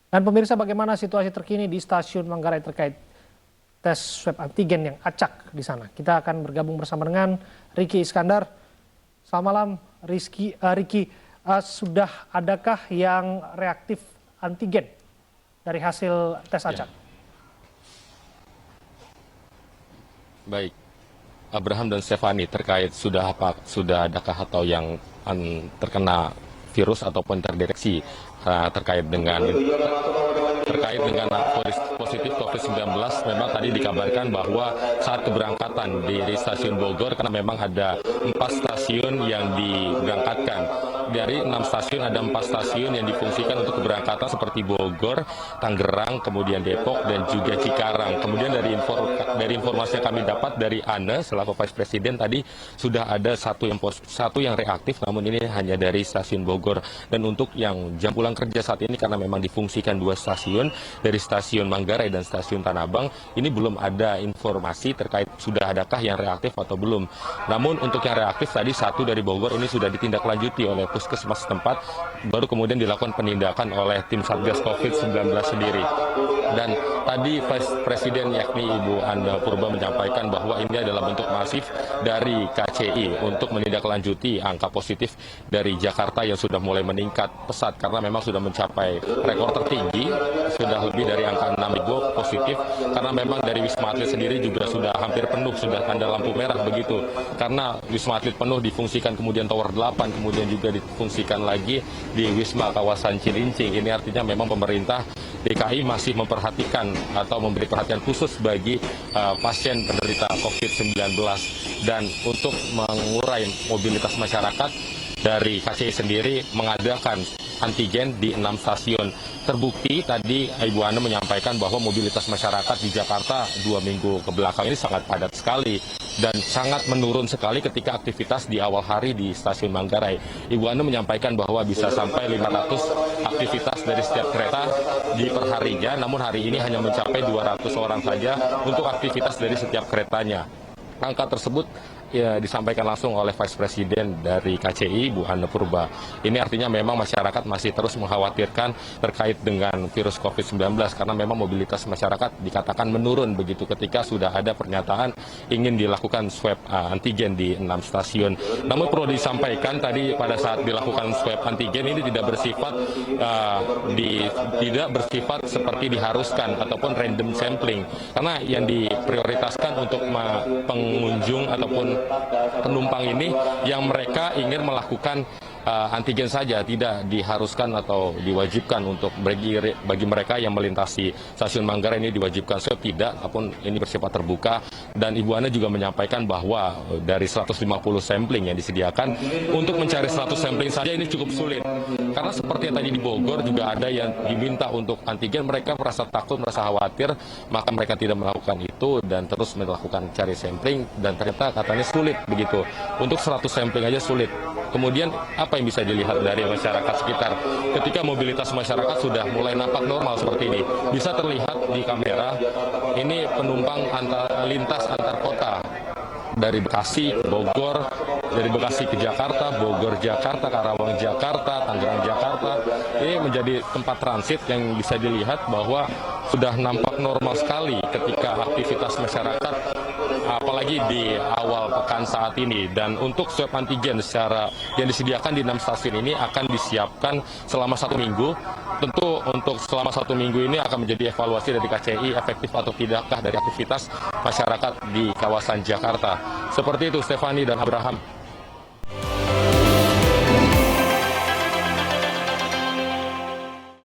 Dan pemirsa, bagaimana situasi terkini di stasiun Manggarai terkait tes swab antigen yang acak di sana? Kita akan bergabung bersama dengan Riki Iskandar. Selamat malam, Riki. Sudah adakah yang reaktif antigen dari hasil tes acak? Baik, Abraham dan Stefani, terkait sudah adakah atau yang terkena virus ataupun terdeteksi terkait dengan positif COVID-19, memang tadi dikabarkan bahwa saat keberangkatan dari stasiun Bogor, karena memang ada 4 stasiun yang diberangkatkan. Dari 6 stasiun ada 4 stasiun yang difungsikan untuk keberangkatan seperti Bogor, Tangerang, kemudian Depok, dan juga Cikarang. Kemudian dari informasi yang kami dapat dari Ane selaku Vice Presiden tadi sudah ada satu yang reaktif, namun ini hanya dari stasiun Bogor. Dan untuk yang jam pulang kerja saat ini, karena memang difungsikan 2 stasiun, dari stasiun Manggarai dan stasiun Tanah Abang, ini belum ada informasi terkait sudah adakah yang reaktif atau belum. Namun untuk yang reaktif tadi satu dari Bogor ini sudah ditindaklanjuti oleh puskesmas setempat, baru kemudian dilakukan penindakan oleh tim Satgas COVID-19 sendiri. Dan tadi Vice Presiden yakni Ibu Anda Purba menyampaikan bahwa ini adalah bentuk masif dari KCI untuk menindaklanjuti angka positif dari Jakarta yang sudah mulai meningkat pesat karena memang sudah mencapai rekor tertinggi, sudah lebih dari angka 6.000 positif, karena memang dari Wisma Atlet sendiri juga sudah hampir penuh, sudah tanda lampu merah begitu. Karena Wisma Atlet penuh difungsikan, kemudian Tower 8, kemudian juga difungsikan lagi di Wisma kawasan Cilincing. Ini artinya memang pemerintah DKI masih memperhatikan atau memberi perhatian khusus bagi pasien penderita COVID-19. Dan untuk mengurai mobilitas masyarakat, dari KCI sendiri mengadakan antigen di 6 stasiun. Terbukti tadi Ibu Ana menyampaikan bahwa mobilitas masyarakat di Jakarta 2 minggu kebelakang ini sangat padat sekali dan sangat menurun sekali ketika aktivitas di awal hari di stasiun Manggarai. Ibu Ana menyampaikan bahwa bisa sampai 500 aktivitas dari setiap kereta di perharinya, namun hari ini hanya mencapai 200 orang saja untuk aktivitas dari setiap keretanya. Angka tersebut disampaikan langsung oleh Vice Presiden dari KCI, Bu Hana Purba. Ini artinya memang masyarakat masih terus mengkhawatirkan terkait dengan virus COVID-19 karena memang mobilitas masyarakat dikatakan menurun begitu ketika sudah ada pernyataan ingin dilakukan swab antigen di 6 stasiun. Namun perlu disampaikan tadi pada saat dilakukan swab antigen ini tidak bersifat seperti diharuskan ataupun random sampling, karena yang diprioritaskan untuk pengunjung ataupun penumpang ini yang mereka ingin melakukan antigen saja, tidak diharuskan atau diwajibkan untuk bagi mereka yang melintasi stasiun Manggarai ini diwajibkan swab, tidak, ataupun ini bersifat terbuka. Dan Ibu Ana juga menyampaikan bahwa dari 150 sampling yang disediakan, untuk mencari 100 sampling saja ini cukup sulit. Karena seperti yang tadi di Bogor juga ada yang diminta untuk antigen, mereka merasa takut, merasa khawatir, maka mereka tidak melakukan itu dan terus melakukan cari sampling, dan ternyata katanya sulit begitu. Untuk 100 sampling aja sulit. Kemudian apa yang bisa dilihat dari masyarakat sekitar? Ketika mobilitas masyarakat sudah mulai nampak normal seperti ini, bisa terlihat di kamera, ini penumpang lintas antar kota. Dari Bekasi ke Bogor, dari Bekasi ke Jakarta, Bogor Jakarta, Karawang Jakarta, Tangerang Jakarta. Ini menjadi tempat transit yang bisa dilihat bahwa sudah nampak normal sekali ketika aktivitas masyarakat, apalagi di awal pekan saat ini. Dan untuk swab antigen yang disediakan di 6 stasiun ini akan disiapkan selama 1 minggu. Tentu untuk selama 1 minggu ini akan menjadi evaluasi dari KCI efektif atau tidakkah dari aktivitas masyarakat di kawasan Jakarta. Seperti itu, Stefani dan Abraham.